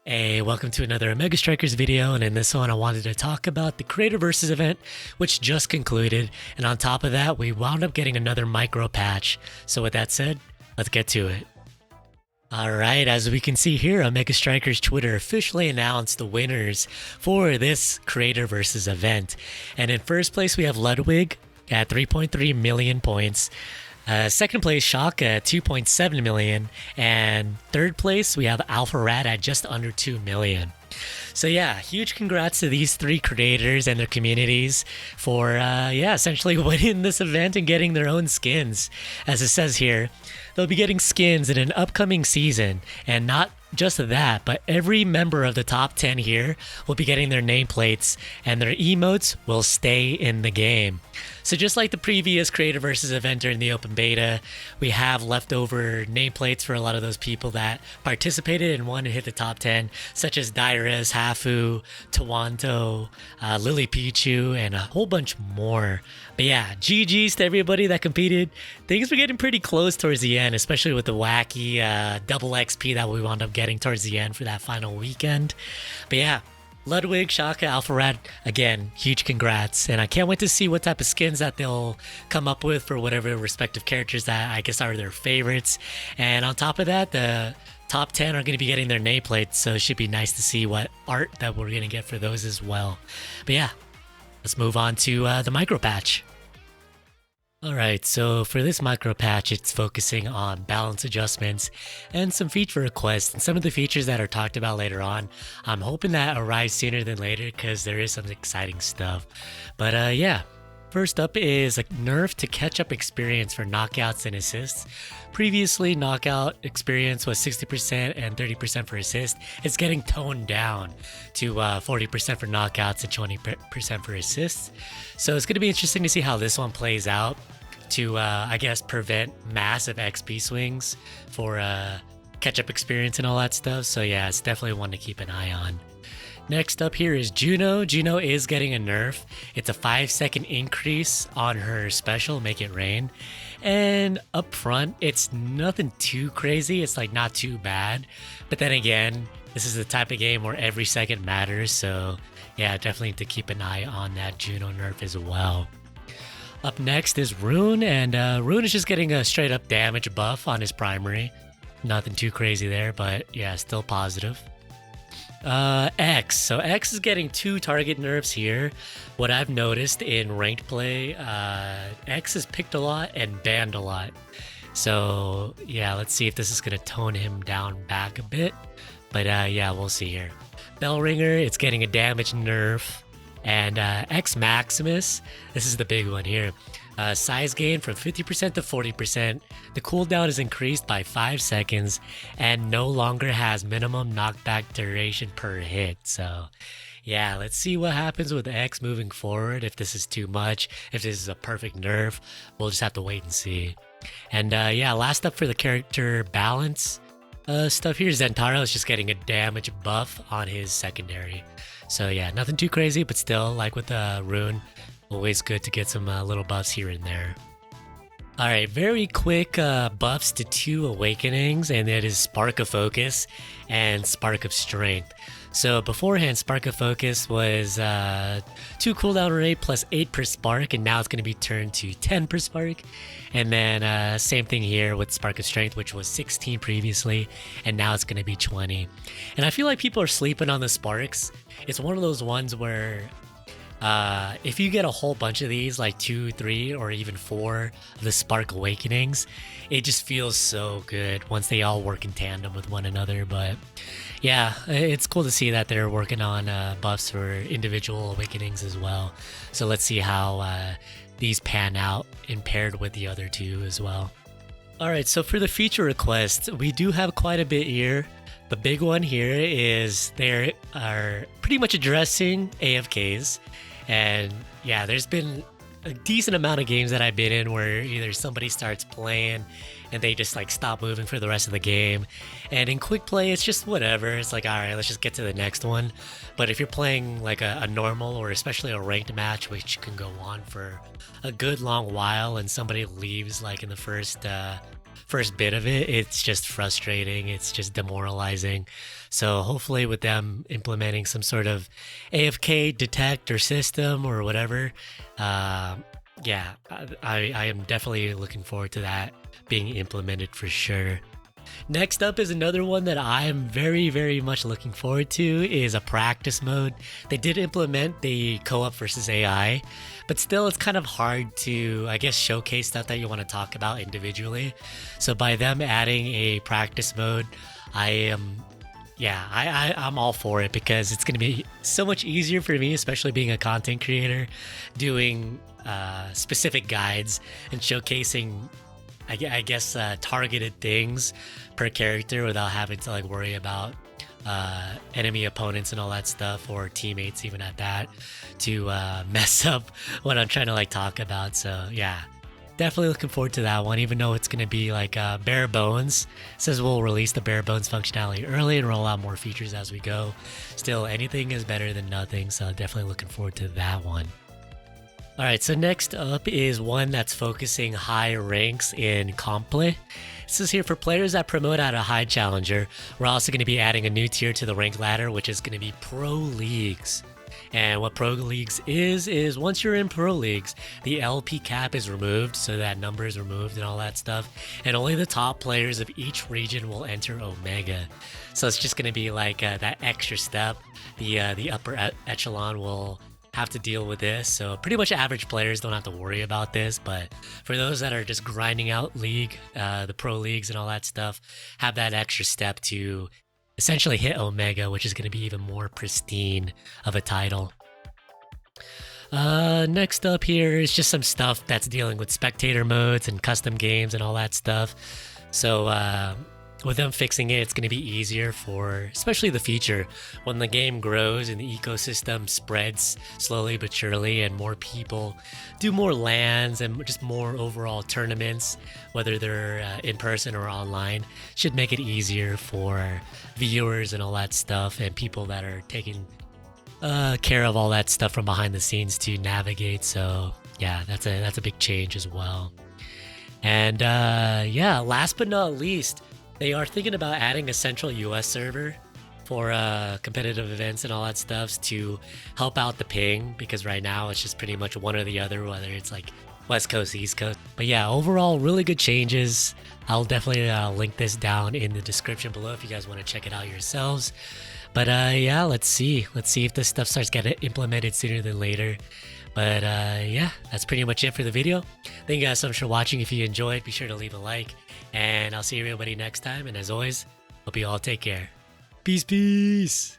Hey, welcome to another Omega Strikers video, and in this one I wanted to talk about the Creator Versus event, which just concluded, and on top of that, we wound up getting another micro patch. So with that said, let's get to it. Alright, as we can see here, Omega Strikers Twitter officially announced the winners for this Creator Versus event. And in first place we have Ludwig at 3.3 million points. Second place, Shock at 2.7 million, and third place we have Alpha Rat at just under 2 million. So yeah, huge congrats to these three creators and their communities for essentially winning this event and getting their own skins. As it says here, they'll be getting skins in an upcoming season, and not just that, but every member of the top 10 here will be getting their nameplates, and their emotes will stay in the game. So just like the previous Creator Versus event during the open beta, we have leftover nameplates for a lot of those people that participated and wanted to hit the top 10, such as Dyrus, Hafu, Tawanto, Lily Pichu, and a whole bunch more. But yeah, GG's to everybody that competed. Things were getting pretty close towards the end, especially with the wacky double XP that we wound up getting towards the end for that final weekend. But yeah, Ludwig, Shaka, Alpharad, again, huge congrats. And I can't wait to see what type of skins that they'll come up with for whatever respective characters that I guess are their favorites. And on top of that, the top 10 are going to be getting their nameplates, so it should be nice to see what art that we're going to get for those as well. But yeah, let's move on to the micro patch. Alright, so for this micro patch, it's focusing on balance adjustments and some feature requests, and some of the features that are talked about later on. I'm hoping that arrives sooner than later because there is some exciting stuff. But yeah, first up is a nerf to catch-up experience for knockouts and assists. Previously, knockout experience was 60% and 30% for assist. It's getting toned down to 40% for knockouts and 20% for assists. So it's going to be interesting to see how this one plays out to, I guess, prevent massive XP swings for catch-up experience and all that stuff. So yeah, it's definitely one to keep an eye on. Next up here is Juno. Juno is getting a nerf. It's a 5-second increase on her special, Make It Rain. And up front, it's nothing too crazy. It's like not too bad. But then again, this is the type of game where every second matters. So yeah, definitely need to keep an eye on that Juno nerf as well. Up next is Rune, and Rune is just getting a straight up damage buff on his primary. Nothing too crazy there, but yeah, still positive. X. So X is getting 2 target nerfs here. What I've noticed in ranked play, X is picked a lot and banned a lot. So yeah, let's see if this is going to tone him down back a bit. But yeah, we'll see here. Bellringer, it's getting a damage nerf. And X Maximus, this is the big one here. Size gain from 50% to 40%. The cooldown is increased by 5 seconds and no longer has minimum knockback duration per hit. So yeah, let's see what happens with X moving forward. If this is too much, if this is a perfect nerf, we'll just have to wait and see. And yeah, last up for the character balance stuff here, Zentaro is just getting a damage buff on his secondary. So yeah, nothing too crazy, but still, like with the Rune, always good to get some little buffs here and there. Alright, very quick buffs to 2 awakenings, and that is Spark of Focus and Spark of Strength. So beforehand, Spark of Focus was 2 cooldown rate plus 8 per spark, and now it's going to be turned to 10 per spark. And then same thing here with Spark of Strength, which was 16 previously, and now it's going to be 20. And I feel like people are sleeping on the sparks. It's one of those ones where if you get a whole bunch of these, like 2, 3, or even 4 of the Spark Awakenings, it just feels so good once they all work in tandem with one another. But yeah, it's cool to see that they're working on buffs for individual awakenings as well. So let's see how these pan out and paired with the other 2 as well. Alright, so for the feature requests, we do have quite a bit here. The big one here is they are pretty much addressing AFKs. And yeah, there's been a decent amount of games that I've been in where either somebody starts playing and they just like stop moving for the rest of the game. And in quick play, it's just whatever. It's like, all right, let's just get to the next one. But if you're playing like a normal or especially a ranked match, which can go on for a good long while, and somebody leaves like in the first first bit of it, it's just frustrating. It's just demoralizing. So hopefully with them implementing some sort of AFK detector system or whatever, yeah, I am definitely looking forward to that being implemented for sure. Next up is another one that I am very much looking forward to is a practice mode. They did implement the co-op versus AI, but still it's kind of hard to, I guess, showcase stuff that you want to talk about individually. So by them adding a practice mode, I'm all for it because it's going to be so much easier for me, especially being a content creator, doing specific guides and showcasing I guess targeted things per character without having to like worry about enemy opponents and all that stuff, or teammates even at that, to mess up what I'm trying to like talk about. So yeah, definitely looking forward to that one, even though it's going to be like bare bones. It says we'll release the bare bones functionality early and roll out more features as we go. Still, anything is better than nothing, so definitely looking forward to that one. Alright, so next up is one that's focusing high ranks in comp play. This is here for players that promote at a high challenger. We're also going to be adding a new tier to the rank ladder, which is going to be Pro Leagues. And what Pro Leagues is once you're in Pro Leagues, the LP cap is removed, so that number is removed and all that stuff. And only the top players of each region will enter Omega. So it's just going to be like that extra step. The upper echelon will have to deal with this, so pretty much average players don't have to worry about this, but for those that are just grinding out league, the pro leagues and all that stuff, have that extra step to essentially hit Omega, which is going to be even more pristine of a title. Next up here is just some stuff that's dealing with spectator modes and custom games and all that stuff. So with them fixing it, it's going to be easier for, especially the future, when the game grows and the ecosystem spreads slowly but surely and more people do more LANs and just more overall tournaments, whether they're in person or online, should make it easier for viewers and all that stuff and people that are taking care of all that stuff from behind the scenes to navigate. So yeah, that's a big change as well. And yeah, last but not least, they are thinking about adding a central US server for competitive events and all that stuff to help out the ping, because right now it's just pretty much one or the other, whether it's like West Coast, East Coast. But yeah, overall, really good changes. I'll definitely link this down in the description below if you guys want to check it out yourselves. But yeah, let's see if this stuff starts getting implemented sooner than later. But yeah, that's pretty much it for the video. Thank you guys so much for watching. If you enjoyed, be sure to leave a like, and I'll see everybody next time. And as always, hope you all take care. Peace.